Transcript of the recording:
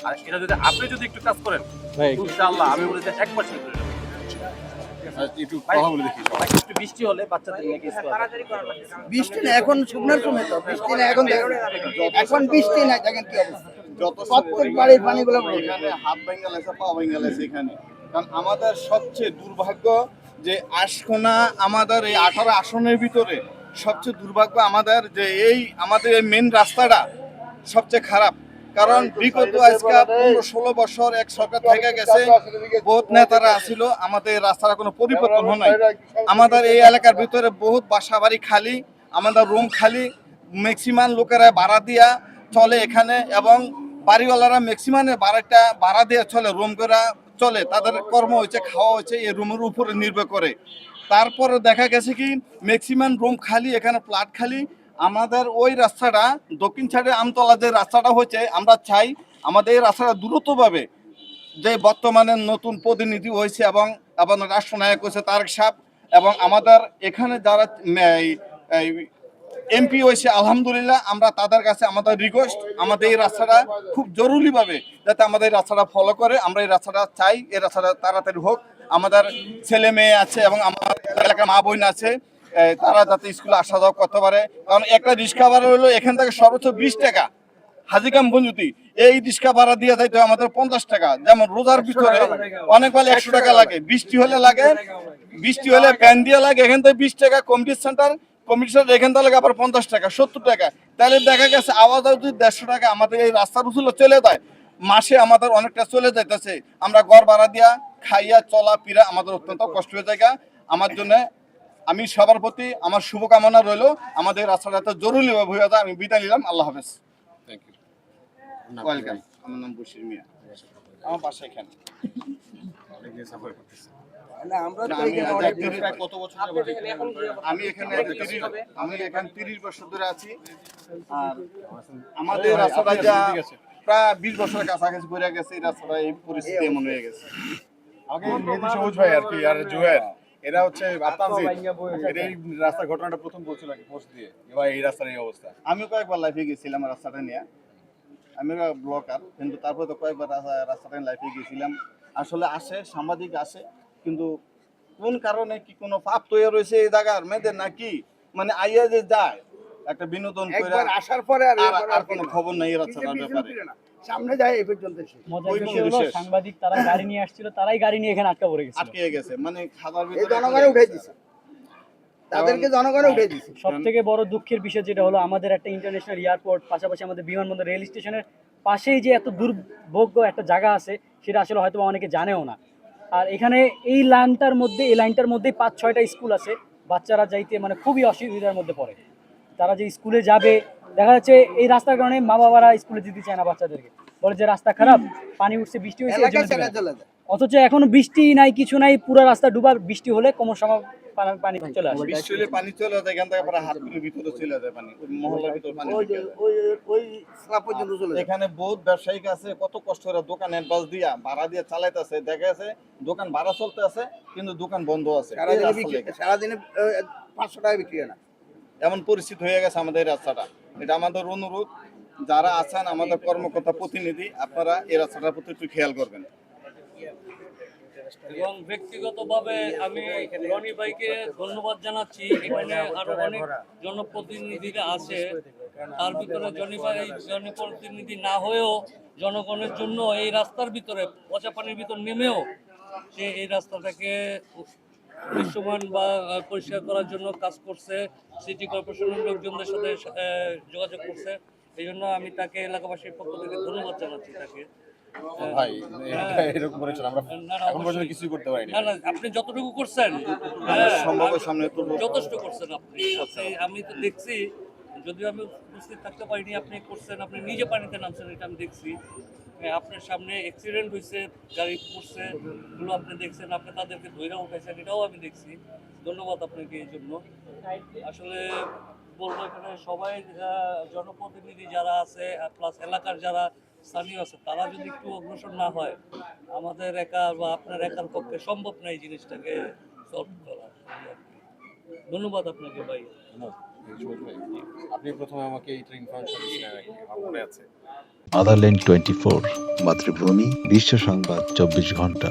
আর এটা যদি আপনি যদি একটু কাজ করেন ইনশাআল্লাহ আমি বলি যে 1 মাসের ভিতরে একটু কথা বলে দেখি সবাই। একটু বৃষ্টি হলে বাচ্চাদের নিয়ে কিছু বৃষ্টি না এখন শুকনোর সময় তো বৃষ্টি না এখন দেখেন, এখন বৃষ্টি নাই দেখেন কি অবস্থা যত প্রত্যেক বাড়ির পানিগুলো এখানে হাত ভেঙে গেছে, পা ভেঙে গেছে এখানে। কারণ আমাদের সবচেয়ে দুর্ভাগ্য যে আশকোনা আমাদের এই 18 আসনের ভিতরে সবচেয়ে দুর্ভাগ্য আমাদের যে আমাদের এই মেন রাস্তাটা সবচেয়ে খারাপ। কারণ বিগত আজকে 15-16 বছর এক সরকার থেকে গেছে, বহুত নেতারা আসিল, আমাদের রাস্তার কোনো পরিবর্তন হয় নাই। আমাদের এই এলাকার ভিতরে বহুত বাসা বাড়ি খালি, আমাদের রুম খালি, ম্যাক্সিমাম লোকেরা ভাড়া দিয়া চলে এখানে, এবং বাড়িওয়ালারা ম্যাক্সিমামের ভাড়া দিয়ে চলে, রুম করে চলে, তাদের কর্ম হয়েছে, খাওয়া হয়েছে এই রুমের উপরে নির্ভর করে। তারপরে দেখা গেছে কি ম্যাক্সিমাম রুম খালি, এখানে ফ্ল্যাট খালি। আমাদের ওই রাস্তাটা দক্ষিণ সাইডে আমতলা যে রাস্তাটা হয়েছে, আমরা চাই আমাদের এই রাস্তাটা দ্রুতভাবে, যে বর্তমানে নতুন প্রতিনিধি হয়েছে এবং রাষ্ট্রনায়ক হয়েছে তারেক সাহেব, এবং আমাদের এখানে যারা এমপি হয়েছে আলহামদুলিল্লাহ, আমরা তাদের কাছে আমাদের রিকোয়েস্ট, আমাদের এই রাস্তাটা খুব জরুরিভাবে যাতে আমাদের এই রাস্তাটা ফলো করে। আমরা এই রাস্তাটা চাই, এই রাস্তাটা তাড়াতাড়ি হোক। আমাদের ছেলে মেয়ে আছে এবং আমার এলাকার মা বোন আছে, তারা যাতে স্কুলে আসা যাওয়া করতে পারে। কারণ একটা রিক্সা ভাড়া হলো এখান থেকে সর্বোচ্চ 20 টাকা, হাজিকাম পঞ্জুতি এই রিক্সা ভাড়া দিয়ে যাইতে আমাদের 50 টাকা। যেমন রোজার ভিতরে অনেক বেলা 100 টাকা লাগে, বৃষ্টি হলে লাগে, বৃষ্টি হলে প্যান দিয়ে লাগে, এখান থেকে 20 টাকা, কমিটি সেন্টার এখান থেকে লাগে আবার 50 টাকা, 70 টাকা। তাহলে দেখা গেছে আওয়াজ যদি 150 টাকা আমাদের এই রাস্তার উসুলে চলে যায়, মাসে আমাদের অনেকটা চলে যাইতেছে। আমরা ঘর ভাড়া দিয়া খাইয়া চলা ফিরা আমাদের অত্যন্ত কষ্ট হয়ে যায়। আমার জন্য আমি সবার প্রতি আমার শুভকামনা রইল, আমাদের রাস্তাটা এত জরুরিভাবে হয়ে যায়। আমি বিদায় নিলাম, আল্লাহ হাফেজ। Thank you. ওয়েলকাম। আমার নাম বশির মিয়া, আমার বাসা এখানে। অনেকদিন সাফার করতেছে। না আমরা তো আমি এখানে অনেক প্রায় কত বছর যাবত আমি এখানে 30 বছর ধরে আছি। আর আমাদের রাস্তাটা যা প্রায় 20 বছরের কাছাকাছি ঘুরে গেছে, এই রাস্তাটা এই পরিস্থিতি এমন হয়ে গেছে। আগে মেহেদী সবুজ ভাই আর কি, আর জুয়েল, এরা হচ্ছে আতানজিৎ, এই রাস্তার ঘটনাটা প্রথম বলছিল আর কি পোস্ট দিয়ে, এবার এই রাস্তার এই অবস্থা। আমিও কয়েকবার লাইফে গেছিলাম রাস্তাটা নিয়ে, আমি ব্লকার, কিন্তু তারপরে তো কয়েকবার রাস্তাটা লাইফে গেছিলাম। আসলে আসে সাংবাদিক আসে, কিন্তু কোন কারণে কি কোনো পাপ তৈরি রয়েছে এই জায়গার মেয়েদের নাকি, মানে আইয়া যে যায় একটা বিনোদন করে, একবার আসার পরে আর কোনো খবর নাই এই রাস্তাটার ব্যাপারে। সামনে যায় এই পর্যন্ত মজার বিষয় হলো সাংবাদিক তারা গাড়ি নিয়ে আসছিল, তারাই গাড়ি নিয়ে এখানে আটকা পড়ে গেছে। আটকে গেছে, মানে খাবার এই জনগণে উঠে দিছে, তাদেরকে জনগণে উঠে দিছে। সব থেকে বড় দুঃখের বিষয় যেটা হলো আমাদের একটা ইন্টারন্যাশনাল এয়ারপোর্ট, পাশাপাশি আমাদের বিমানবন্দর, রেল স্টেশনের পাশেই যে এত দুর্ভোগ্য একটা জায়গা আছে সেটা আসলে হয়তো অনেকে জানেও না। আর এখানে এই লাইনটার মধ্যেই 5-6টা স্কুল আছে, বাচ্চারা যাইতে মানে খুবই অসুবিধার মধ্যে পড়ে। তারা যে স্কুলে যাবে, দেখা যাচ্ছে এই রাস্তার কারণে মা বাবারা স্কুলে দিতে চায় না বাচ্চাদেরকে, বলে যে রাস্তা খারাপ, পানি উঠছে, বৃষ্টি হয়েছে, এলাকা ছেড়ে চলে যায়। অথচ এখনো বৃষ্টি নাই, কিছু নাই, পুরো রাস্তা ডুবা। বৃষ্টি হলে কোমর সময় পানি চলে আসে। বৃষ্টি হলে পানি চলে যায়, এখান থেকে হাত ভিতরে চলে যায় পানি, ওই মহল্লার ভিতরে পানি ওই ঢুকে যে যায়। ওই স্ল্যাব পর্যন্ত চলে যায়। এখানে বহুত ব্যবসায়িক আছে, কত কষ্ট করে দোকান অ্যাডভান্স দিয়া ভাড়া দিয়ে চালাইতেছে, দেখা যাচ্ছে দোকান ভাড়া চলতে আছে কিন্তু দোকান বন্ধ আছে। সারাদিনে 500 টাকা বিক্রি হয় না। এমন পরিস্থিতি হয়ে গেছে আমাদের এই রাস্তাটা। এটা আমাদের অনুরোধ, যারা আছেন আমাদের কর্মকর্তা প্রতিনিধি, আপনারা এই রাস্তাটার প্রতি একটু খেয়াল করবেন। এবং ব্যক্তিগতভাবে আমি রনি ভাইকে ধন্যবাদ জানাচ্ছি। এখানে আরো অনেক জনপ্রতিনিধিরা আছে, তার ভিতরে জনপ্রতিনিধি না হয়েও জনগণের জন্য এই রাস্তার ভিতরে পচা পানির ভিতর নেমেও সে এই রাস্তাটাকে দৃশ্যমান বা পরিষ্কার করার জন্য কাজ করছে, সিটি কর্পোরেশনের লোকজনদের সাথে যোগাযোগ করছে। এই জন্য আমি তাকে এলাকাবাসীর পক্ষ থেকে ধন্যবাদ জানাচ্ছি তাকে। ভাই এরকম করেছিল, আমরা এখন পর্যন্ত কিছুই করতে পারিনি। না, আপনি যতটুকু করছেন সম্ভবের সামনে যথেষ্ট করছেন আপনি। আমি তো দেখছি, যদিও আমি উপস্থিত থাকতে পারিনি, আপনি করছেন, আপনি নিজে পানিতে নামছেন, এটা আমি দেখছি। আপনার সামনে অ্যাক্সিডেন্ট হয়েছে, গাড়ি পড়ছে, এগুলো আপনি দেখছেন, আপনি তাদেরকে ধৈর্য উঠাইছেন, এটাও আমি দেখছি। ধন্যবাদ আপনাকে এই জন্য। আসলে বলবো এখানে সবাই জনপ্রতিনিধি যারা আছে প্লাস এলাকার যারা স্থানীয় আছে, তারা যদি একটু অগ্রসর না হয়, আমাদের একা বা আপনার একার পক্ষে সম্ভব না এই জিনিসটাকে সলভ করা। ধন্যবাদ আপনাকে ভাই। সবুজ ভাই, আপনি প্রথমে আমাকে এইটা ইনফরমেশন দিয়েছিলেন নাকি? আমার মনে আছে। আদারল্যান্ড 24 মাতৃভূমি বিশ্ব সংবাদ 24 ঘন্টা।